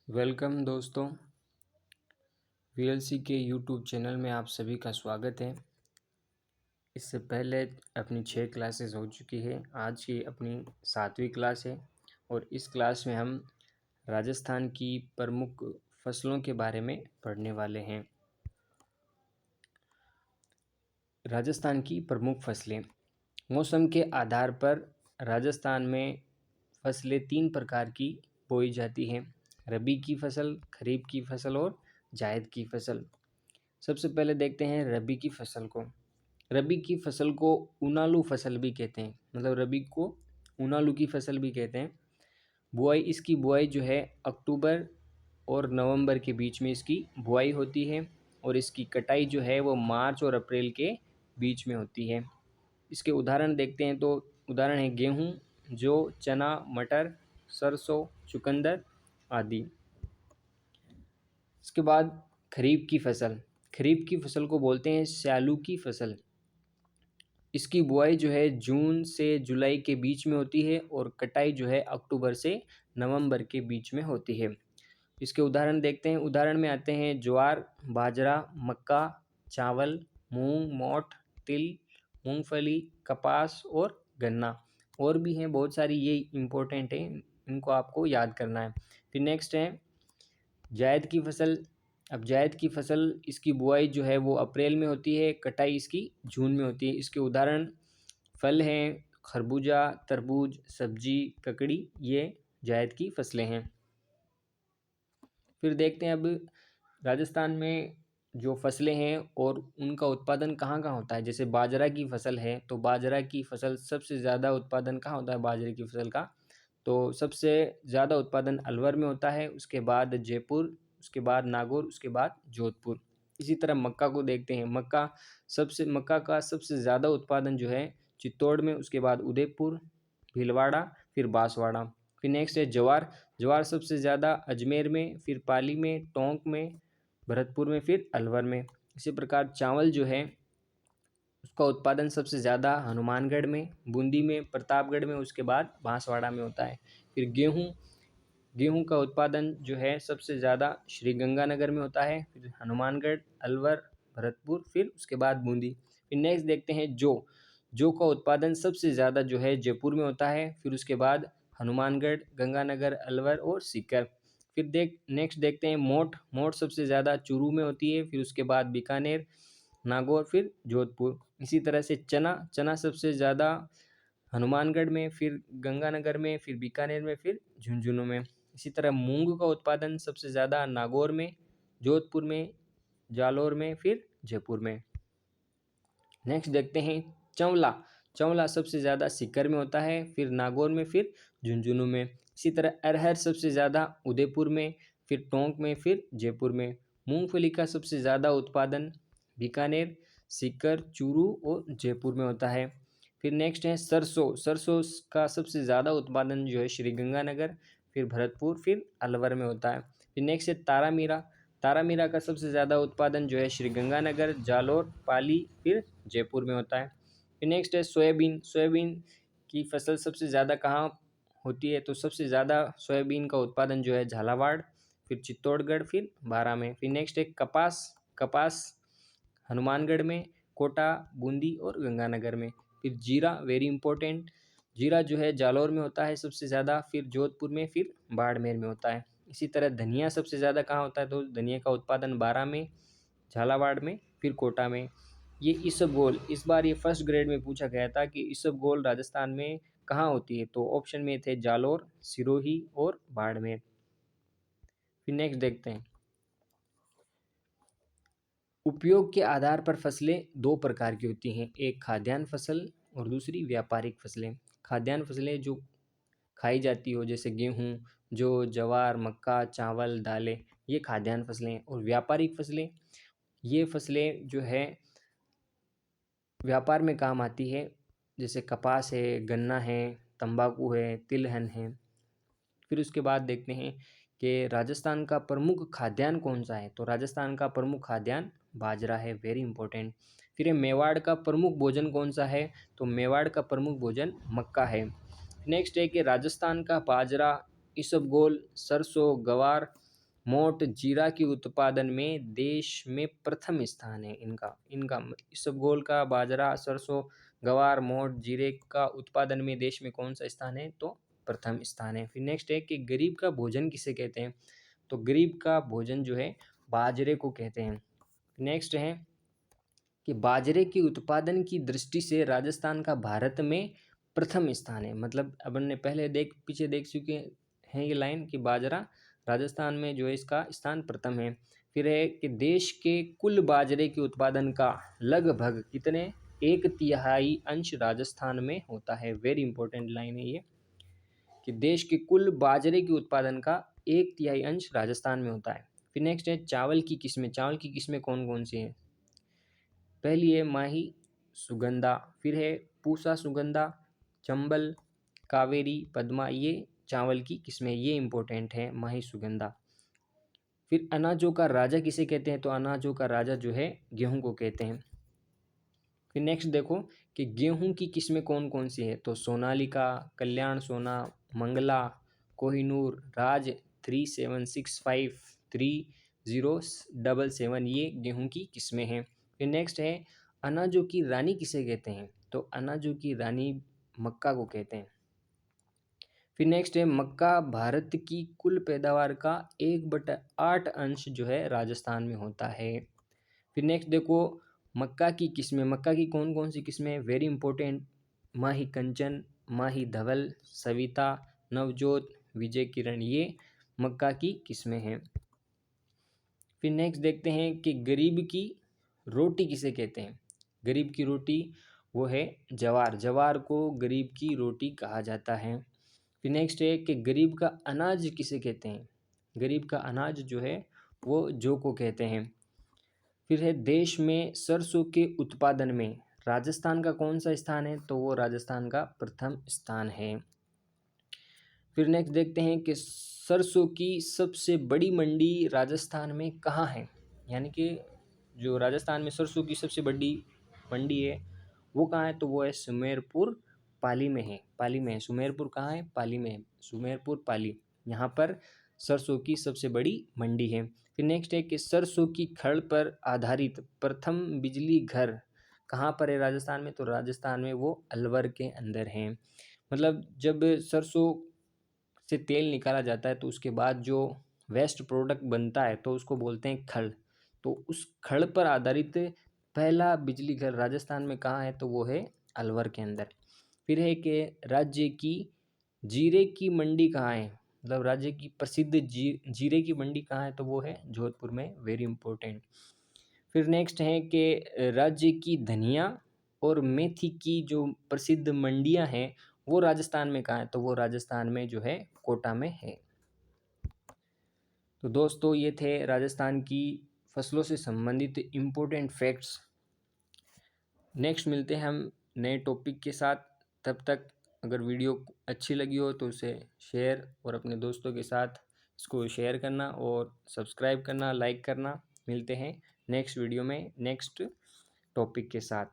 Welcome दोस्तों, VLC के YouTube channel में आप सभी का स्वागत है। इससे पहले अपनी 6 क्लासेस हो चुकी है। आज की अपनी 7वीं क्लास है और इस क्लास में हम राजस्थान की प्रमुख फसलों के बारे में पढ़ने वाले हैं। राजस्थान की प्रमुख फसलें। मौसम के आधार पर राजस्थान में फसलें 3 प्रकार की बोई जाती हैं: रबी की फसल, खरीफ की फसल और जायद की फसल। सबसे पहले देखते हैं रबी की फसल को। रबी की फसल को ऊनालू फसल भी कहते हैं, मतलब रबी को ऊनालू की फसल भी कहते हैं। इसकी बुआई जो है अक्टूबर और नवंबर के बीच में इसकी बुआई होती है और इसकी कटाई जो है वो मार्च और अप्रैल के बीच में होती है। इसके उदाहरण देखते हैं तो उदाहरण है गेहूँ, जौ, चना, मटर, सरसों, चुकंदर आदि। इसके बाद खरीफ की फसल। खरीफ की फसल को बोलते हैं स्यालू की फसल। इसकी बुआई जो है जून से जुलाई के बीच में होती है और कटाई जो है अक्टूबर से नवंबर के बीच में होती है। इसके उदाहरण देखते हैं। उदाहरण में आते हैं ज्वार, बाजरा, मक्का, चावल, मूंग, मोठ, तिल, मूंगफली, कपास और गन्ना। और भी हैं बहुत सारी, ये इम्पोर्टेंट है, इनको आपको याद करना है। फिर नेक्स्ट है जायद की फसल। अब जायद की फसल, इसकी बुआई जो है वो अप्रैल में होती है, कटाई इसकी जून में होती है। इसके उदाहरण फल हैं खरबूजा, तरबूज, सब्जी, ककड़ी, ये जायद की फसलें हैं। फिर देखते हैं अब राजस्थान में जो फसलें हैं और उनका उत्पादन कहाँ कहाँ होता है। जैसे बाजरा की फसल है तो बाजरा की फसल सबसे ज़्यादा उत्पादन कहाँ होता है बाजरे की फसल का, तो सबसे ज़्यादा उत्पादन अलवर में होता है, उसके बाद जयपुर, उसके बाद नागौर, उसके बाद जोधपुर। इसी तरह मक्का को देखते हैं। मक्का का सबसे ज़्यादा उत्पादन जो है चित्तौड़ में, उसके बाद उदयपुर, भीलवाड़ा, फिर बांसवाड़ा। फिर नेक्स्ट है ज्वार। ज्वार सबसे ज़्यादा अजमेर में, फिर पाली में, टोंक में, भरतपुर में, फिर अलवर में। इसी प्रकार चावल जो है उसका उत्पादन सबसे ज़्यादा हनुमानगढ़ में, बूंदी में, प्रतापगढ़ में, उसके बाद बांसवाड़ा में होता है। फिर गेहूं का उत्पादन जो है सबसे ज़्यादा श्रीगंगानगर में होता है, फिर हनुमानगढ़, अलवर, भरतपुर, फिर उसके बाद बूंदी। फिर नेक्स्ट देखते हैं जौ का उत्पादन सबसे ज़्यादा जो है जयपुर में होता है, फिर उसके बाद हनुमानगढ़, गंगानगर, अलवर और सीकर। फिर नेक्स्ट देखते हैं मोठ सबसे ज़्यादा चूरू में होती है, फिर उसके बाद बीकानेर, नागौर, फिर जोधपुर। इसी तरह से चना सबसे ज़्यादा हनुमानगढ़ में, फिर गंगानगर में, फिर बीकानेर में, फिर झुंझुनू में। इसी तरह मूंग का उत्पादन सबसे ज़्यादा नागौर में, जोधपुर में, जालौर में, फिर जयपुर में। नेक्स्ट देखते हैं चंवला सबसे ज़्यादा सीकर में होता है, फिर नागौर में, फिर झुंझुनू में। इसी तरह अरहर सबसे ज़्यादा उदयपुर में, फिर टोंक में, फिर जयपुर में। मूंगफली का सबसे ज़्यादा उत्पादन बीकानेर, सीकर, चूरू और जयपुर में होता है। फिर नेक्स्ट है सरसों का सबसे ज़्यादा उत्पादन जो है श्रीगंगानगर, फिर भरतपुर, फिर अलवर में होता है। फिर नेक्स्ट है तारामीरा का सबसे ज़्यादा उत्पादन जो है श्रीगंगानगर, जालौर, पाली, फिर जयपुर में होता है। फिर नेक्स्ट है सोयाबीन की फसल सबसे ज़्यादा कहाँ होती है, तो सबसे ज़्यादा सोयाबीन का उत्पादन जो है झालावाड़, फिर चित्तौड़गढ़, फिर बारां में। फिर नेक्स्ट है कपास हनुमानगढ़ में, कोटा, बूंदी और गंगानगर में। फिर जीरा, वेरी इंपॉर्टेंट, जीरा जो है जालौर में होता है सबसे ज़्यादा, फिर जोधपुर में, फिर बाड़मेर में होता है। इसी तरह धनिया सबसे ज़्यादा कहाँ होता है, तो धनिया का उत्पादन बारां में, झालावाड़ में, फिर कोटा में। ये इसबगोल, इस बार ये फर्स्ट ग्रेड में पूछा गया था कि इसबगोल राजस्थान में कहाँ होती है, तो ऑप्शन में थे जालौर, सिरोही और बाड़मेर। फिर नेक्स्ट देखते हैं उपयोग के आधार पर फसलें 2 प्रकार की होती हैं, एक खाद्यान्न फसल और दूसरी व्यापारिक फसलें। खाद्यान्न फसलें जो खाई जाती हो, जैसे गेहूँ, जौ, ज्वार, मक्का, चावल, दालें, ये खाद्यान्न फसलें। और व्यापारिक फसलें, ये फसलें जो है व्यापार में काम आती है, जैसे कपास है, गन्ना है, तंबाकू है, तिलहन है। फिर उसके बाद देखते हैं कि राजस्थान का प्रमुख खाद्यान्न कौन सा है, तो राजस्थान का प्रमुख खाद्यान्न बाजरा है, वेरी इंपॉर्टेंट। फिर मेवाड़ का प्रमुख भोजन कौन सा है, तो मेवाड़ का प्रमुख भोजन मक्का है। नेक्स्ट है कि राजस्थान का बाजरा, इसबगोल, सरसों, गवार, मोट जीरा के उत्पादन में देश में प्रथम स्थान है इनका। इसबगोल का, बाजरा, सरसों, गवार, मोट, जीरे का उत्पादन में देश में कौन सा स्थान है? तो प्रथम स्थान है। फिर नेक्स्ट है कि गरीब का भोजन किसे कहते हैं? तो गरीब का भोजन जो है बाजरे को कहते हैं। नेक्स्ट है कि बाजरे के उत्पादन की दृष्टि से राजस्थान का भारत में प्रथम स्थान है। मतलब अपन ने पहले पीछे देख चुके हैं ये लाइन कि बाजरा राजस्थान में जो है इसका स्थान प्रथम है। फिर है कि देश के कुल बाजरे के उत्पादन का लगभग कितने 1/3 अंश राजस्थान में होता है। वेरी इंपॉर्टेंट लाइन है ये कि देश के कुल बाजरे के उत्पादन का 1/3 अंश राजस्थान में होता है। फिर नेक्स्ट है चावल की किस्में। चावल की किस्में कौन कौन सी हैं? पहली है माही सुगंधा, फिर है पूसा सुगंधा, चंबल, कावेरी, पद्मा। ये चावल की किस्में, ये इंपॉर्टेंट है माही सुगंधा। फिर अनाजों का राजा किसे कहते हैं? तो अनाजों का राजा जो है गेहूं को कहते हैं। फिर नेक्स्ट देखो कि गेहूं की किस्में कौन कौन सी है? तो सोनालिका, कल्याण सोना, मंगला, कोहिनूर, राज 3765, 3077, ये गेहूं की किस्में हैं। फिर नेक्स्ट है अनाजों की रानी किसे कहते हैं? तो अनाजों की रानी मक्का को कहते हैं। फिर नेक्स्ट है मक्का भारत की कुल पैदावार का 1/8 अंश जो है राजस्थान में होता है। फिर नेक्स्ट देखो मक्का की किस्में। मक्का की कौन कौन सी किस्में? वेरी इंपॉर्टेंट, माही कंचन, माही धवल, सविता, नवजोत, विजय किरण, ये मक्का की किस्में हैं। फिर नेक्स्ट देखते हैं कि गरीब की रोटी किसे कहते हैं? गरीब की रोटी वो है जवार। जवार को गरीब की रोटी कहा जाता है। फिर नेक्स्ट है कि गरीब का अनाज किसे कहते हैं? गरीब का अनाज जो है वो जौ को कहते हैं। फिर है देश में सरसों के उत्पादन में राजस्थान का कौन सा स्थान है? तो वो राजस्थान का प्रथम स्थान है। फिर नेक्स्ट देखते हैं कि सरसों की सबसे बड़ी मंडी राजस्थान में कहाँ है? यानी कि जो राजस्थान में सरसों की सबसे बड़ी मंडी है वो कहाँ है? तो वो है सुमेरपुर पाली में है। पाली में है। सुमेरपुर कहाँ है? पाली में है। सुमेरपुर पाली, यहाँ पर सरसों की सबसे बड़ी मंडी है। फिर नेक्स्ट है कि सरसों की खल पर आधारित प्रथम बिजली घर कहाँ पर है राजस्थान में? तो राजस्थान में वो अलवर के अंदर है। मतलब जब सरसों से तेल निकाला जाता है तो उसके बाद जो वेस्ट प्रोडक्ट बनता है तो उसको बोलते हैं खल। तो उस खल पर आधारित पहला बिजली घर राजस्थान में कहाँ है? तो वो है अलवर के अंदर। फिर है कि राज्य की जीरे की मंडी कहाँ है? मतलब राज्य की प्रसिद्ध जीरे की मंडी कहाँ है? तो वो है जोधपुर में। Very important. फिर नेक्स्ट है कि राज्य की धनिया और मेथी की जो प्रसिद्ध मंडियां हैं वो राजस्थान में कहाँ है? तो वो राजस्थान में जो है कोटा में है। तो दोस्तों ये थे राजस्थान की फसलों से संबंधित इम्पोर्टेंट फैक्ट्स। नेक्स्ट मिलते हैं हम नए टॉपिक के साथ। तब तक अगर वीडियो अच्छी लगी हो तो उसे शेयर और अपने दोस्तों के साथ इसको शेयर करना और सब्सक्राइब करना, लाइक करना। मिलते हैं नेक्स्ट वीडियो में नेक्स्ट टॉपिक के साथ।